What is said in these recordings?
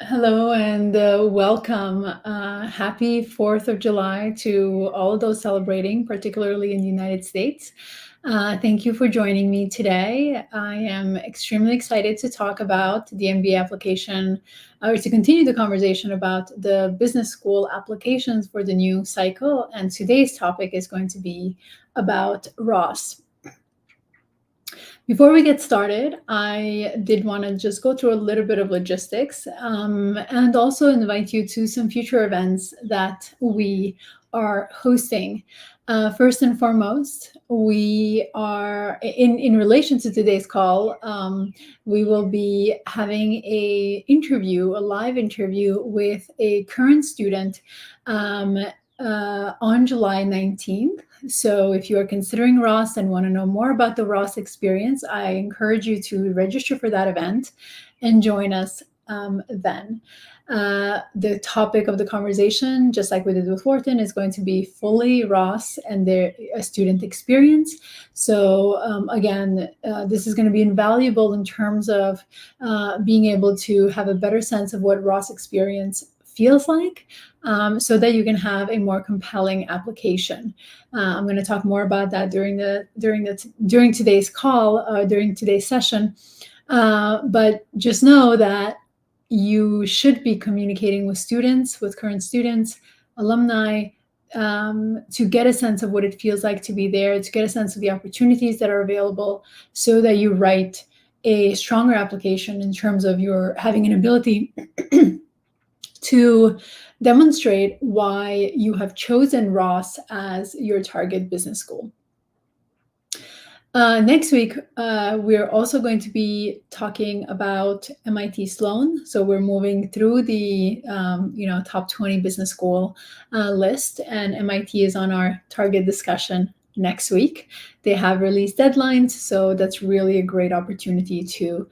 Hello and welcome. Happy 4th of July to all of those celebrating, particularly in the United States. Thank you for joining me today. I am extremely excited to talk about the MBA application, or to continue the conversation about the business school applications for the new cycle. And today's topic is going to be about Ross. Before we get started, I did want to just go through a little bit of logistics and also invite you to some future events that we are hosting. First and foremost, we are, in relation to today's call, we will be having a live interview with a current student on July 19th. So if you are considering Ross and want to know more about the Ross experience, I encourage you to register for that event and join us then. The topic of the conversation, just like we did with Wharton, is going to be fully Ross and their student experience. So again, this is going to be invaluable in terms of being able to have a better sense of what Ross experience feels like, so that you can have a more compelling application. I'm going to talk more about that during today's call, during today's session. But just know that you should be communicating with students, with current students, alumni, to get a sense of what it feels like to be there, to get a sense of the opportunities that are available, so that you write a stronger application in terms of your having an ability to demonstrate why you have chosen Ross as your target business school. Next week, we're also going to be talking about MIT Sloan. So we're moving through the top 20 business school list, and MIT is on our target discussion next week. They have release deadlines, so that's really a great opportunity to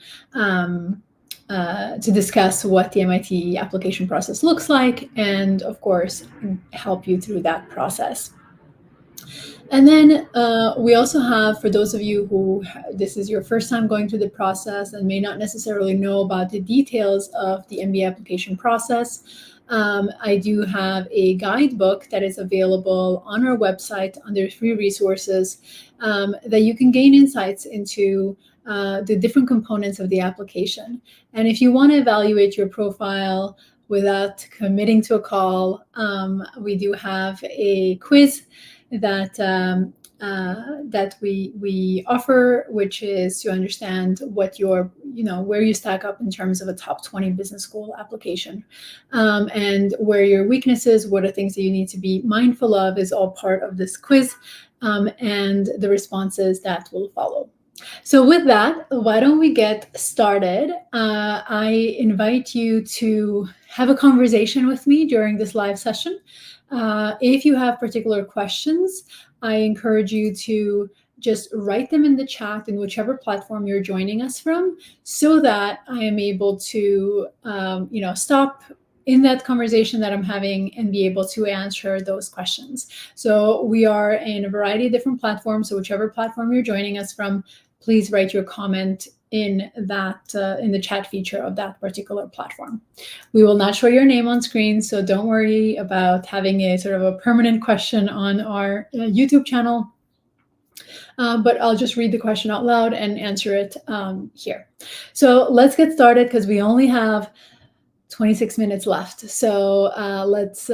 discuss what the MIT application process looks like, and of course, help you through that process. And then we also have, for those of you who this is your first time going through the process and may not necessarily know about the details of the MBA application process, I do have a guidebook that is available on our website under free resources that you can gain insights into the different components of the application. And if you want to evaluate your profile without committing to a call, we do have a quiz that we offer, which is to understand what where you stack up in terms of a top 20 business school application, and where your weaknesses, what are things that you need to be mindful of, is all part of this quiz, and the responses that will follow. So with that, why don't we get started? I invite you to have a conversation with me during this live session. If you have particular questions, I encourage you to just write them in the chat in whichever platform you're joining us from, so that I am able to stop in that conversation that I'm having and be able to answer those questions. So we are in a variety of different platforms, so whichever platform you're joining us from, please write your comment in the chat feature of that particular platform. We will not show your name on screen, so don't worry about having a sort of a permanent question on our YouTube channel. But I'll just read the question out loud and answer it here. So let's get started, because we only have 26 minutes left. So let's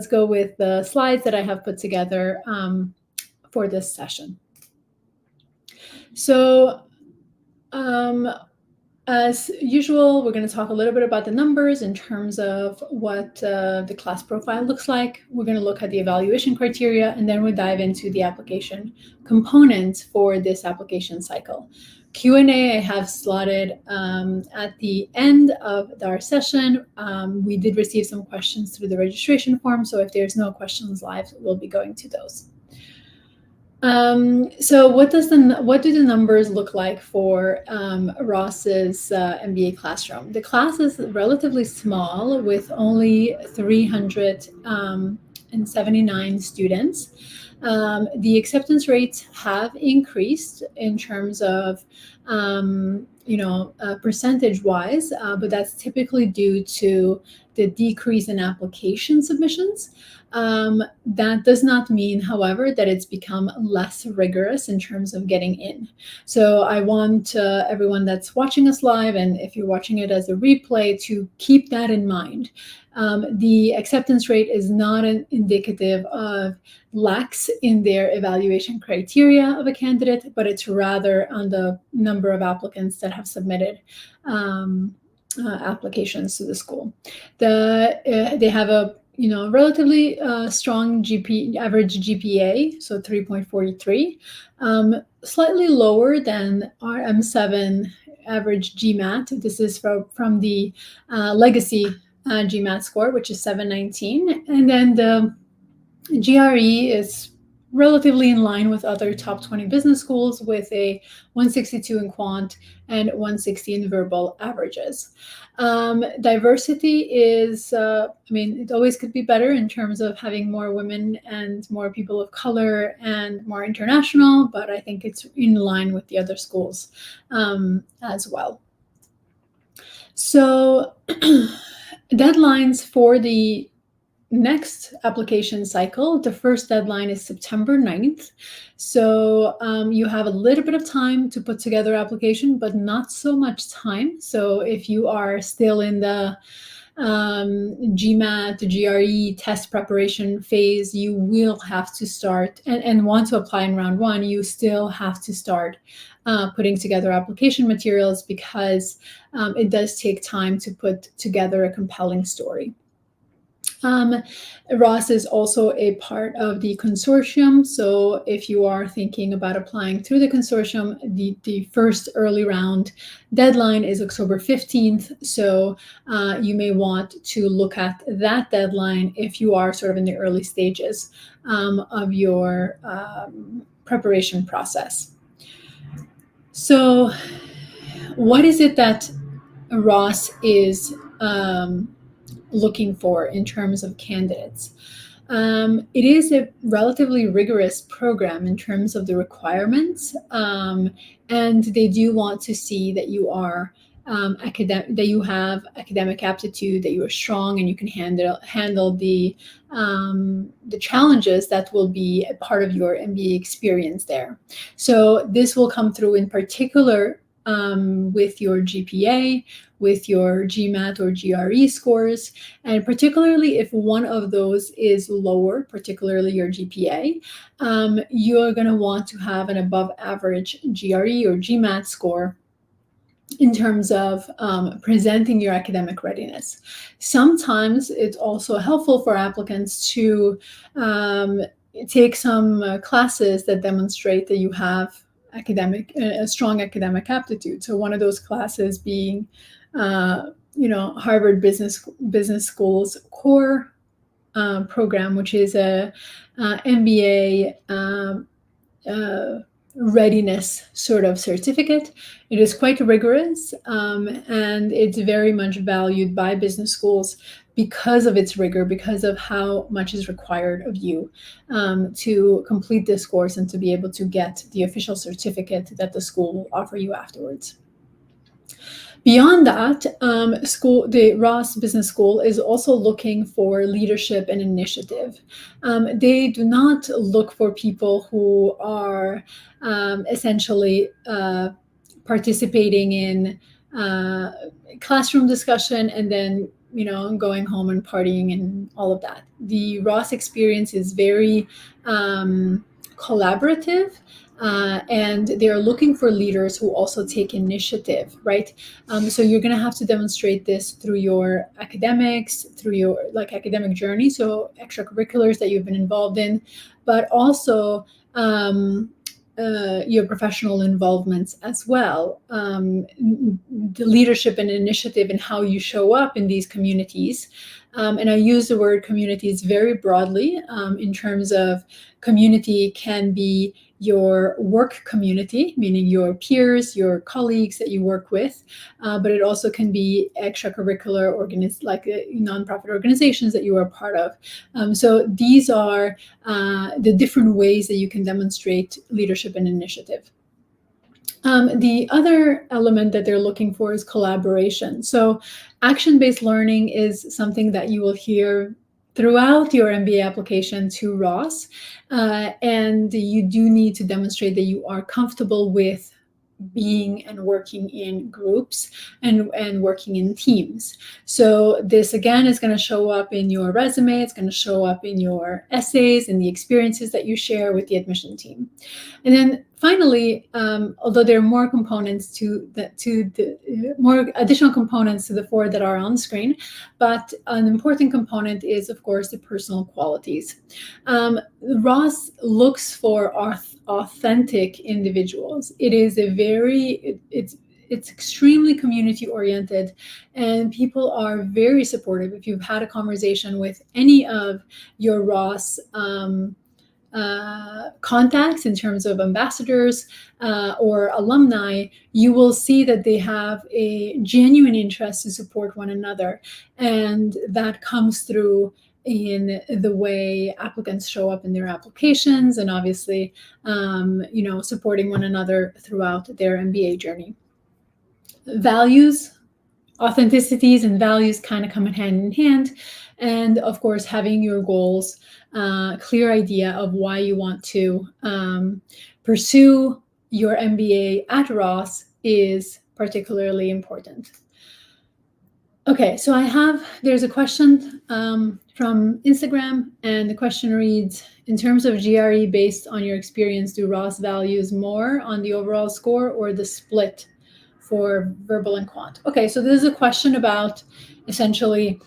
go with the slides that I have put together for this session. So as usual, we're going to talk a little bit about the numbers in terms of what the class profile looks like. We're going to look at the evaluation criteria, and then we'll dive into the application components for this application cycle. Q&A I have slotted at the end of our session. We did receive some questions through the registration form, so if there's no questions live, we'll be going to those. So what do the numbers look like for Ross's MBA classroom? The class is relatively small, with only 379 students. The acceptance rates have increased in terms of percentage wise, but that's typically due to the decrease in application submissions. That does not mean, however, that it's become less rigorous in terms of getting in. So I want everyone that's watching us live, and if you're watching it as a replay, to keep that in mind. The acceptance rate is not indicative of lacks in their evaluation criteria of a candidate, but it's rather on the number of applicants that have submitted applications to the school. They have a relatively strong average GPA, so 3.43, slightly lower than our M7 average GMAT. This is from the legacy GMAT score, which is 719, and then the GRE is relatively in line with other top 20 business schools, with a 162 in quant and 160 in verbal averages. Diversity is, it always could be better in terms of having more women and more people of color and more international, but I think it's in line with the other schools as well. So deadlines for the next application cycle, the first deadline is September 9th. So you have a little bit of time to put together application, but not so much time. So if you are still in the GMAT, the GRE test preparation phase, you will have to start, and want to apply in round one, you still have to start putting together application materials, because it does take time to put together a compelling story. Ross is also a part of the consortium. So if you are thinking about applying through the consortium, the first early round deadline is October 15th. So you may want to look at that deadline if you are sort of in the early stages of your preparation process. So what is it that Ross is looking for in terms of candidates? It is a relatively rigorous program in terms of the requirements, and they do want to see that you are that you have academic aptitude, that you are strong, and you can handle the challenges that will be a part of your MBA experience there. So this will come through in particular with your GPA, with your GMAT or GRE scores, and particularly if one of those is lower, particularly your GPA, you're going to want to have an above average GRE or GMAT score in terms of presenting your academic readiness. Sometimes it's also helpful for applicants to take some classes that demonstrate that you have a strong academic aptitude. So one of those classes being, Harvard Business School's core program, which is a MBA readiness sort of certificate. It is quite rigorous, and it's very much valued by business schools because of its rigor, because of how much is required of you to complete this course and to be able to get the official certificate that the school will offer you afterwards. Beyond that, the Ross Business School is also looking for leadership and initiative. They do not look for people who are essentially participating in classroom discussion and then going home and partying and all of that. The Ross experience is very collaborative. And they're looking for leaders who also take initiative, right? So you're going to have to demonstrate this through your academics, through your academic journey, so extracurriculars that you've been involved in, but also your professional involvements as well. The leadership and initiative and how you show up in these communities. And I use the word communities very broadly in terms of community can be your work community, meaning your peers, your colleagues that you work with, but it also can be extracurricular nonprofit organizations that you are part of. So these are the different ways that you can demonstrate leadership and initiative. The other element that they're looking for is collaboration. So action-based learning is something that you will hear throughout your MBA application to Ross. And you do need to demonstrate that you are comfortable with being and working in groups and working in teams. So this again is going to show up in your resume. It's going to show up in your essays and the experiences that you share with the admission team. And then finally, although there are more components more additional components to the four that are on the screen, but an important component is, of course, the personal qualities. Ross looks for authentic individuals. It is it's extremely community oriented, and people are very supportive. If you've had a conversation with any of your Ross contacts in terms of ambassadors or alumni, you will see that they have a genuine interest to support one another. And that comes through in the way applicants show up in their applications and obviously, supporting one another throughout their MBA journey. Values, authenticities and values kind of come hand in hand. And of course, having your goals, clear idea of why you want to pursue your MBA at Ross is particularly important. Okay, so there's a question from Instagram, and the question reads, in terms of GRE based on your experience, do Ross values more on the overall score or the split for verbal and quant? Okay, so this is a question about essentially,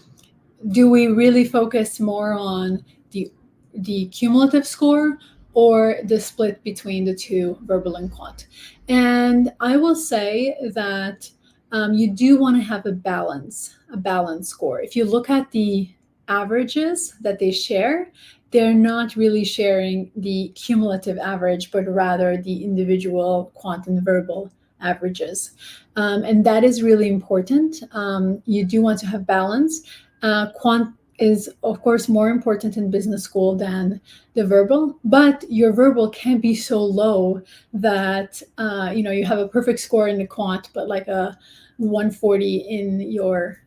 do we really focus more on the cumulative score or the split between the two, verbal and quant? And I will say that you do want to have a balanced score. If you look at the averages that they share, they're not really sharing the cumulative average, but rather the individual quant and verbal averages. And that is really important. You do want to have balance. Quant is, of course, more important in business school than the verbal, but your verbal can be so low that you have a perfect score in the quant, but like a 140 in your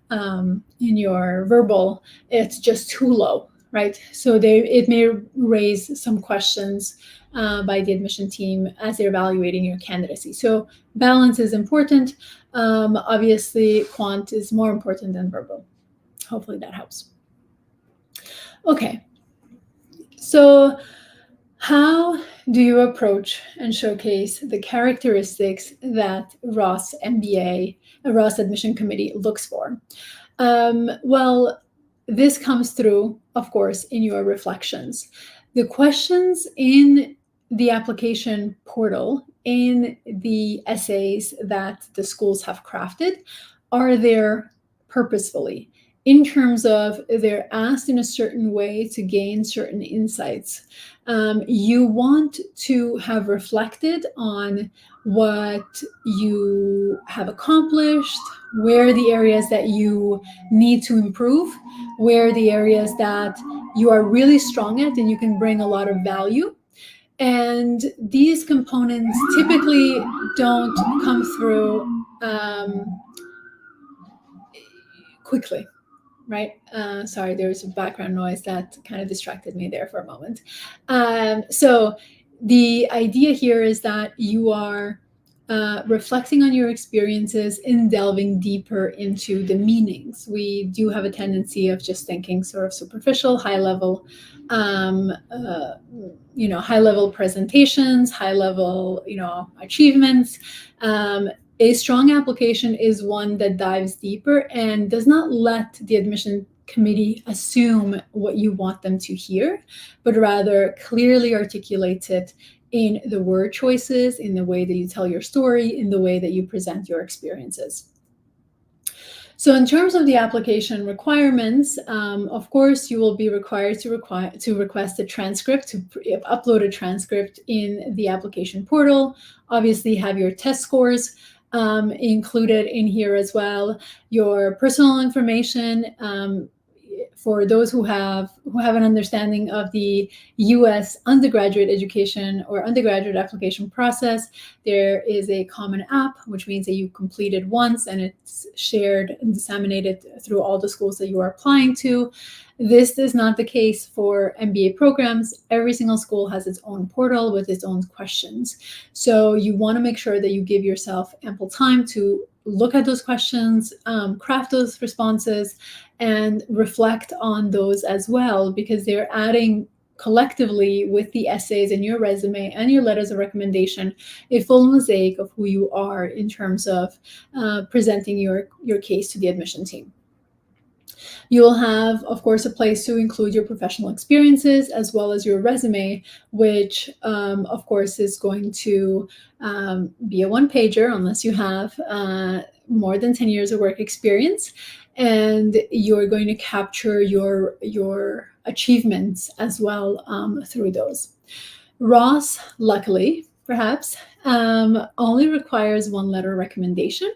verbal. It's just too low, right? So it may raise some questions by the admission team as they're evaluating your candidacy. So balance is important. Obviously, quant is more important than verbal. Hopefully that helps. Okay, so how do you approach and showcase the characteristics that Ross Admission Committee looks for? Well, this comes through, of course, in your reflections. The questions in the application portal, in the essays that the schools have crafted, are there purposefully, in terms of they're asked in a certain way to gain certain insights. You want to have reflected on what you have accomplished, where are the areas that you need to improve, where are the areas that you are really strong at and you can bring a lot of value. And these components typically don't come through quickly. Right. Sorry, there was a background noise that kind of distracted me there for a moment. So the idea here is that you are reflecting on your experiences and delving deeper into the meanings. We do have a tendency of just thinking sort of superficial, high level presentations, high level, achievements. A strong application is one that dives deeper and does not let the admission committee assume what you want them to hear, but rather clearly articulates it in the word choices, in the way that you tell your story, in the way that you present your experiences. So in terms of the application requirements, of course, you will be required to request a transcript, to upload a transcript in the application portal. Obviously, have your test scores included in here as well, your personal information for those who have an understanding of the U.S. undergraduate education or undergraduate application process, there is a common app, which means that you complete it once and it's shared and disseminated through all the schools that you are applying to. This is not the case for MBA programs. Every single school has its own portal with its own questions. So you want to make sure that you give yourself ample time to look at those questions, craft those responses, and reflect on those as well, because they're adding collectively with the essays and your resume and your letters of recommendation a full mosaic of who you are in terms of presenting your case to the admission team. You will have, of course, a place to include your professional experiences as well as your resume, which, of course, is going to be a one-pager unless you have more than 10 years of work experience. And you're going to capture your achievements as well through those. Ross, luckily, perhaps, only requires one letter recommendation.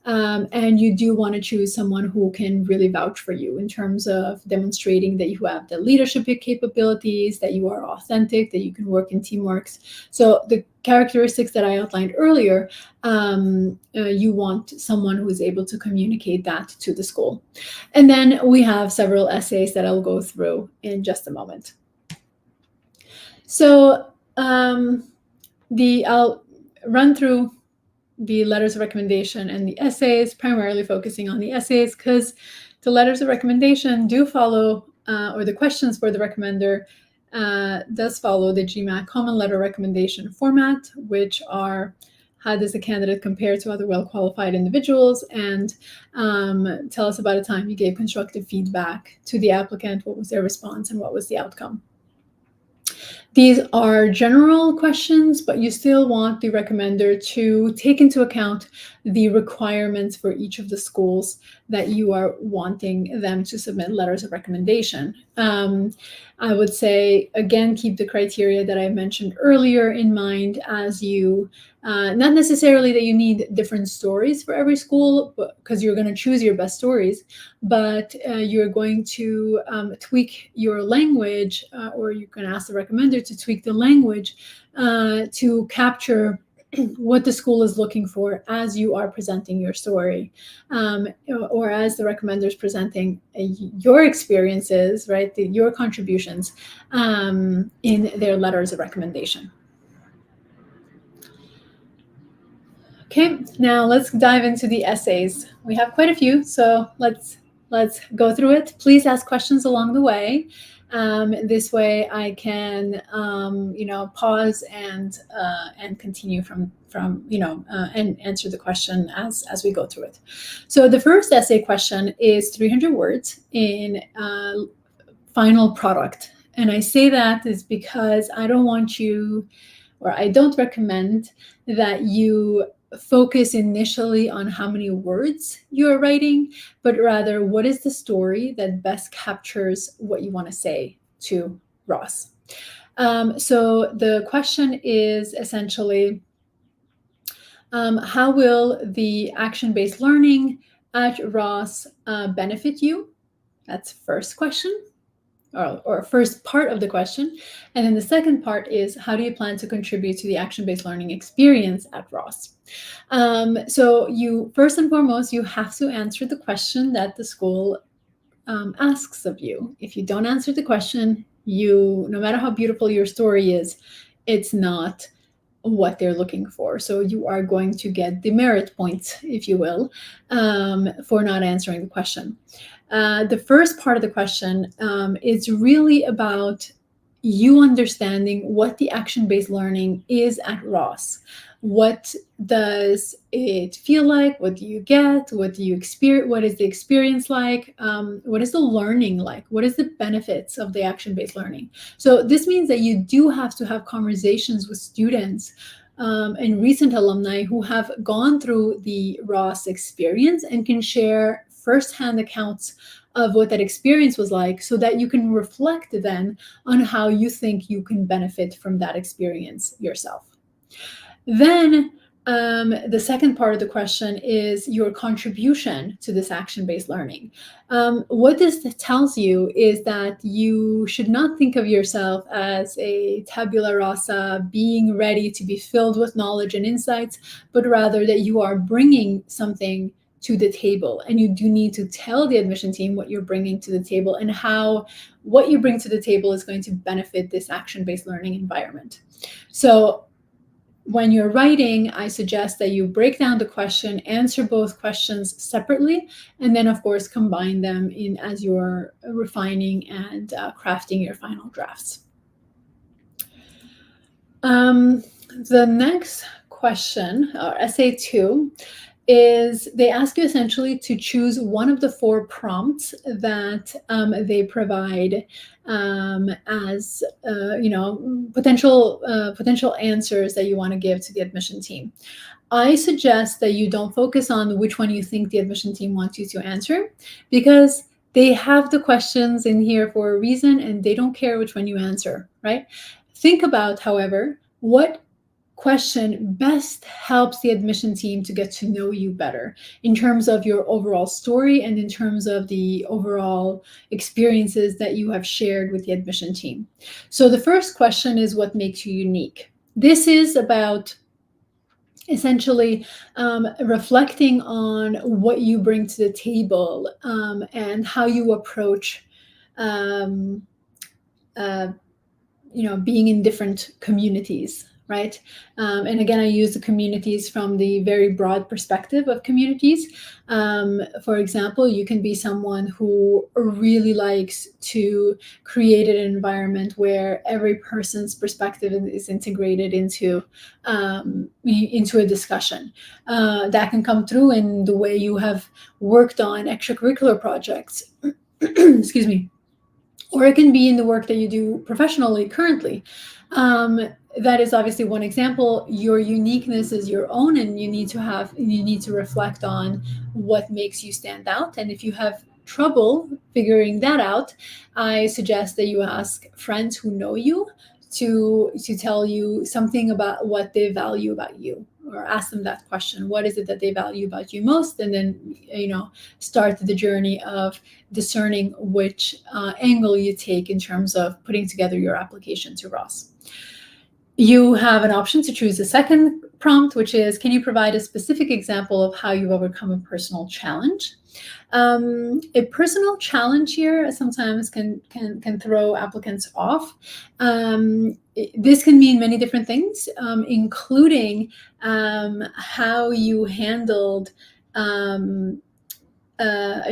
And you do want to choose someone who can really vouch for you in terms of demonstrating that you have the leadership capabilities, that you are authentic, that you can work in teamworks. So the characteristics that I outlined earlier, you want someone who is able to communicate that to the school. And then we have several essays that I'll go through in just a moment. So I'll run through the letters of recommendation and the essays, primarily focusing on the essays, because the letters of recommendation do follow, or the questions for the recommender does follow the GMAT common letter recommendation format, which are: how does the candidate compare to other well-qualified individuals? And tell us about a time you gave constructive feedback to the applicant. What was their response and what was the outcome? These are general questions, but you still want the recommender to take into account the requirements for each of the schools that you are wanting them to submit letters of recommendation. I would say, again, keep the criteria that I mentioned earlier in mind as you, not necessarily that you need different stories for every school, because you're going to choose your best stories, but you're going to tweak your language, or you can ask the recommender to tweak the language to capture what the school is looking for as you are presenting your story, or as the recommender is presenting your experiences, right, your contributions in their letters of recommendation. Okay, now let's dive into the essays. We have quite a few, so let's go through it. Please ask questions along the way. This way I can, pause and continue from and answer the question as we go through it. So the first essay question is 300 words in final product. And I say that is because I don't recommend that you focus initially on how many words you're writing, but rather what is the story that best captures what you want to say to Ross. So the question is essentially, how will the action-based learning at Ross benefit you? That's first question. Or first part of the question. And then the second part is, how do you plan to contribute to the action-based learning experience at Ross? So you, first and foremost, you have to answer the question that the school asks of you. If you don't answer the question, no matter how beautiful your story is, it's not what they're looking for. So you are going to get demerit points, if you will, for not answering the question. The first part of the question is really about you understanding what the action-based learning is at Ross. What does it feel like? What do you get? What do you experience? What is the experience like? What is the learning like? What is the benefits of the action-based learning? So this means that you do have to have conversations with students and recent alumni who have gone through the Ross experience and can share firsthand accounts of what that experience was like, so that you can reflect then on how you think you can benefit from that experience yourself. Then The second part of the question is your contribution to this action-based learning. What this tells you is that you should not think of yourself as a tabula rasa, being ready to be filled with knowledge and insights, but rather that you are bringing something to the table, and you do need to tell the admission team what you're bringing to the table and how what you bring to the table is going to benefit this action-based learning environment. So when you're writing, I suggest that you break down the question, answer both questions separately, and then, of course, combine them in as you're refining and crafting your final drafts. The next question, or essay 2, is they ask you essentially to choose one of the 4 prompts that they provide as potential answers that you want to give to the admission team. I suggest that you don't focus on which one you think the admission team wants you to answer, because they have the questions in here for a reason and they don't care which one you answer, right? Think about, however, what question best helps the admission team to get to know you better in terms of your overall story and in terms of the overall experiences that you have shared with the admission team. So the first question is, what makes you unique? This is about essentially reflecting on what you bring to the table and how you approach being in different communities, right? And again, I use the communities from the very broad perspective of communities. For example, you can be someone who really likes to create an environment where every person's perspective is integrated into a discussion. That can come through in the way you have worked on extracurricular projects. Excuse me. Or it can be in the work that you do professionally currently. That is obviously one example. Your uniqueness is your own, and you need to reflect on what makes you stand out. And if you have trouble figuring that out, I suggest that you ask friends who know you to tell you something about what they value about you, or ask them that question. What is it that they value about you most? And then, start the journey of discerning which angle you take in terms of putting together your application to Ross. You have an option to choose a second prompt, which is, can you provide a specific example of how you've overcome a personal challenge? A personal challenge here sometimes can throw applicants off. This can mean many different things, including how you handled a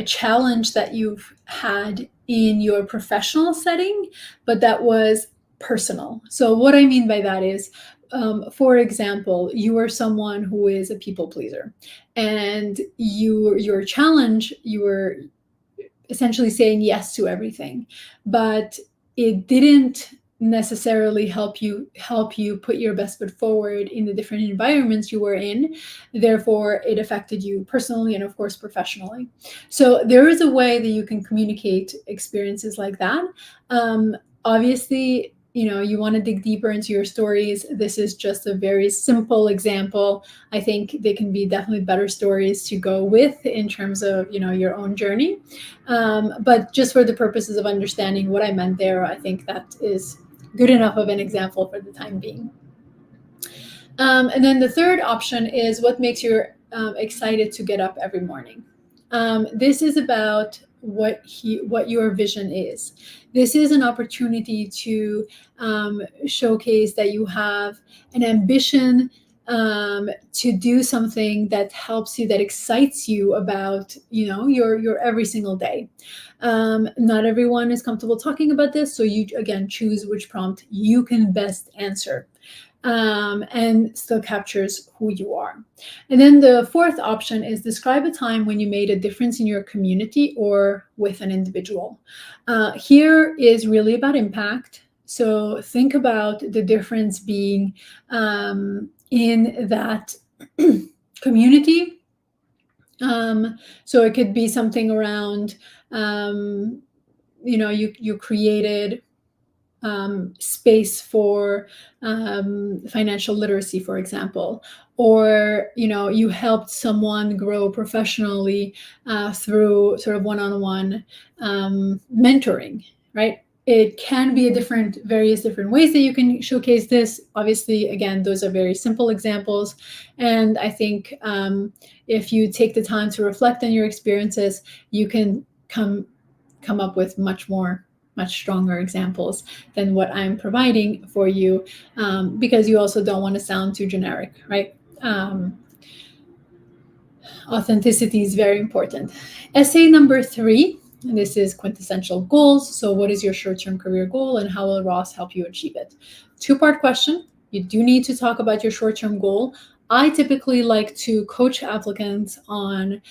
challenge that you've had in your professional setting, but that was personal. So what I mean by that is, for example, you are someone who is a people pleaser, and your challenge, you were essentially saying yes to everything, but it didn't necessarily help you put your best foot forward in the different environments you were in. Therefore, it affected you personally and, of course, professionally. So there is a way that you can communicate experiences like that. Obviously, you want to dig deeper into your stories. This is just a very simple example. I think they can be definitely better stories to go with in terms of, your own journey. But just for the purposes of understanding what I meant there, I think that is good enough of an example for the time being. And then the third option is, what makes you excited to get up every morning? This is about what your vision is. This is an opportunity to showcase that you have an ambition to do something that helps you, that excites you about, your every single day. Not everyone is comfortable talking about this, so you, again, choose which prompt you can best answer. And still captures who you are. And then the fourth option is, describe a time when you made a difference in your community or with an individual. Here is really about impact. So think about the difference being in that community. So it could be something around, you created space for financial literacy, for example, or you helped someone grow professionally through sort of one-on-one mentoring, right? It can be various different ways that you can showcase this. Obviously, again, those are very simple examples, and I think if you take the time to reflect on your experiences, you can come up with much stronger examples than what I'm providing for you, because you also don't want to sound too generic, right? Authenticity is very important. Essay number 3, and this is quintessential goals. So what is your short-term career goal and how will Ross help you achieve it? 2-part question. You do need to talk about your short-term goal. I typically like to coach applicants on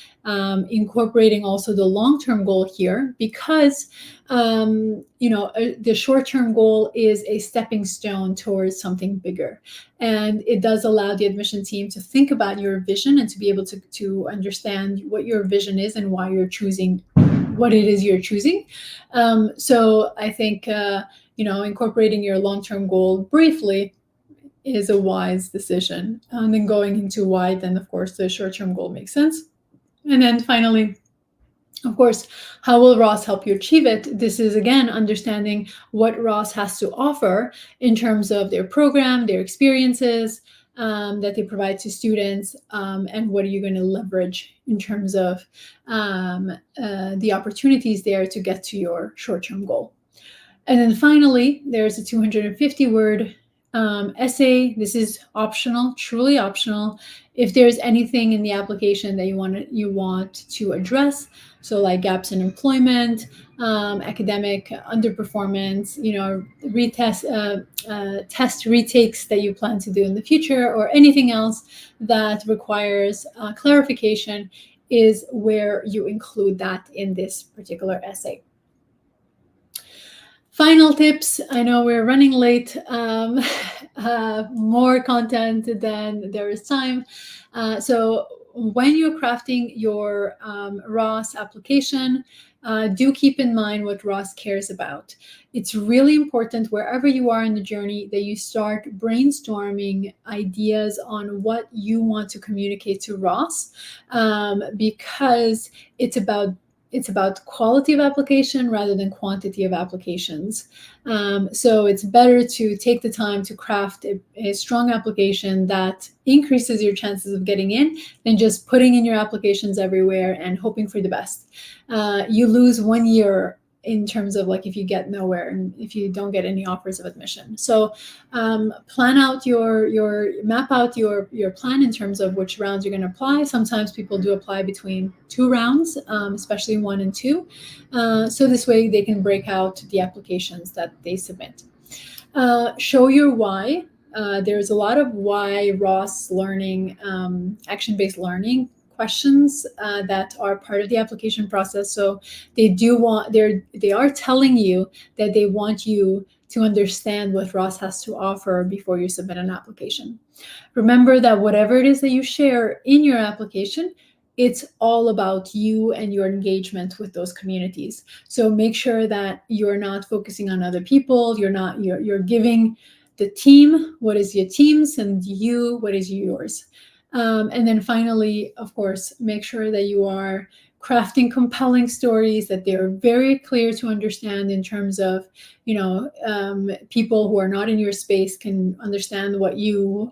incorporating also the long-term goal here, because the short-term goal is a stepping stone towards something bigger, and it does allow the admission team to think about your vision and to be able to understand what your vision is and why you're choosing what it is you're choosing. So I think incorporating your long-term goal briefly is a wise decision. And then going into why, then of course the short-term goal makes sense. And then finally, of course, how will Ross help you achieve it? This is, again, understanding what Ross has to offer in terms of their program, their experiences that they provide to students, and what are you going to leverage in terms of the opportunities there to get to your short-term goal. And then finally, there's a 250-word essay. This is optional, truly optional. If there's anything in the application that you want to address, so like gaps in employment, academic underperformance, test retakes that you plan to do in the future, or anything else that requires clarification, is where you include that in this particular essay. Final tips. I know we're running late. More content than there is time. So when you're crafting your Ross application, do keep in mind what Ross cares about. It's really important wherever you are in the journey that you start brainstorming ideas on what you want to communicate to Ross, because it's about quality of application rather than quantity of applications. So it's better to take the time to craft a strong application that increases your chances of getting in than just putting in your applications everywhere and hoping for the best. You lose 1 year in terms of if you get nowhere and if you don't get any offers of admission. So map out your plan in terms of which rounds you're going to apply. Sometimes people do apply between 2 rounds, especially 1 and 2. So this way they can break out the applications that they submit. Show your why. There's a lot of why Ross learning, action-based learning questions that are part of the application process. So they are telling you that they want you to understand what Ross has to offer before you submit an application. Remember that whatever it is that you share in your application, it's all about you and your engagement with those communities. So make sure that you're not focusing on other people. You're giving the team what is your team's and you what is yours. And then finally, of course, make sure that you are crafting compelling stories that they're very clear to understand in terms of, people who are not in your space can understand what you,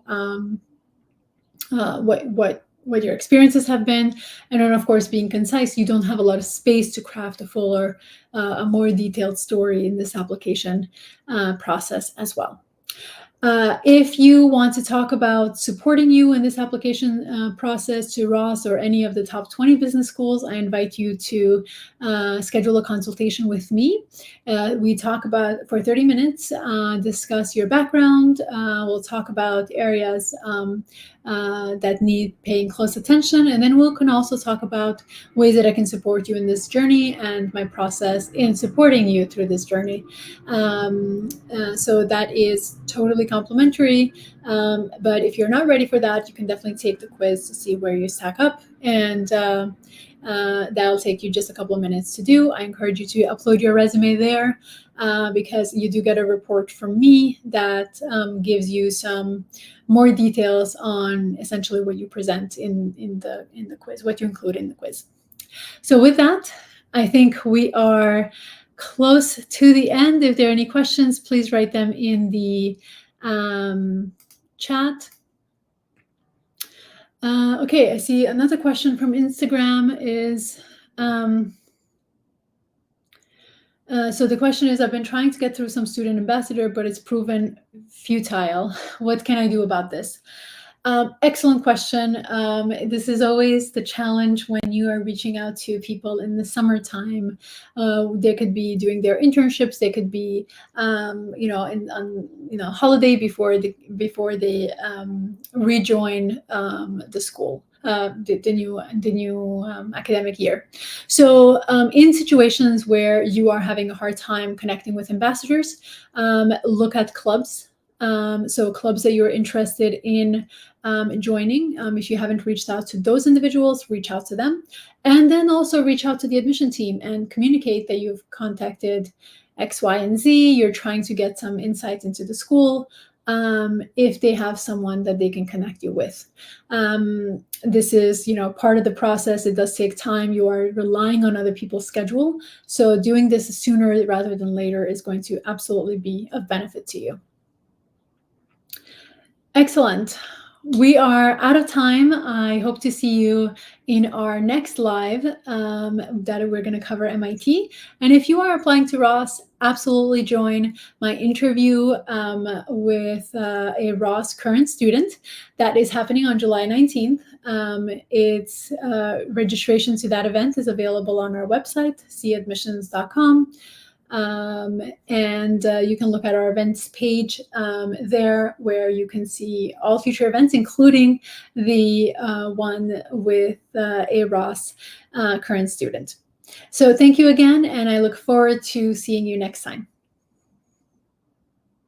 what your experiences have been. And then, of course, being concise. You don't have a lot of space to craft a more detailed story in this application process as well. If you want to talk about supporting you in this application process to Ross or any of the top 20 business schools, I invite you to schedule a consultation with me. We talk about, for 30 minutes, discuss your background. We'll talk about areas that need paying close attention. And then we can also talk about ways that I can support you in this journey and my process in supporting you through this journey. So that is totally complimentary. But if you're not ready for that, you can definitely take the quiz to see where you stack up. And That'll take you just a couple of minutes to do. I encourage you to upload your resume there because you do get a report from me that gives you some more details on essentially what you present in the quiz, what you include in the quiz. So with that, I think we are close to the end. If there are any questions, please write them in the chat. Okay, I see another question from Instagram is, so the question is, I've been trying to get through some student ambassador, but it's proven futile. What can I do about this? Excellent question. This is always the challenge when you are reaching out to people in the summertime. They could be doing their internships. They could be, on holiday before they rejoin the school. The new academic year. So in situations where you are having a hard time connecting with ambassadors, look at clubs. So clubs that you're interested in joining. If you haven't reached out to those individuals, reach out to them. And then also reach out to the admission team and communicate that you've contacted X, Y, and Z. You're trying to get some insight into the school. If they have someone that they can connect you with. This is, part of the process. It does take time. You are relying on other people's schedule. So doing this sooner rather than later is going to absolutely be of benefit to you. Excellent. We are out of time. I hope to see you in our next live that we're going to cover MIT. And if you are applying to Ross, absolutely join my interview with a Ross current student that is happening on July 19th. It's registration to that event is available on our website, cadmissions.com. And you can look at our events page there, where you can see all future events, including the one with a Ross current student. So thank you again, and I look forward to seeing you next time.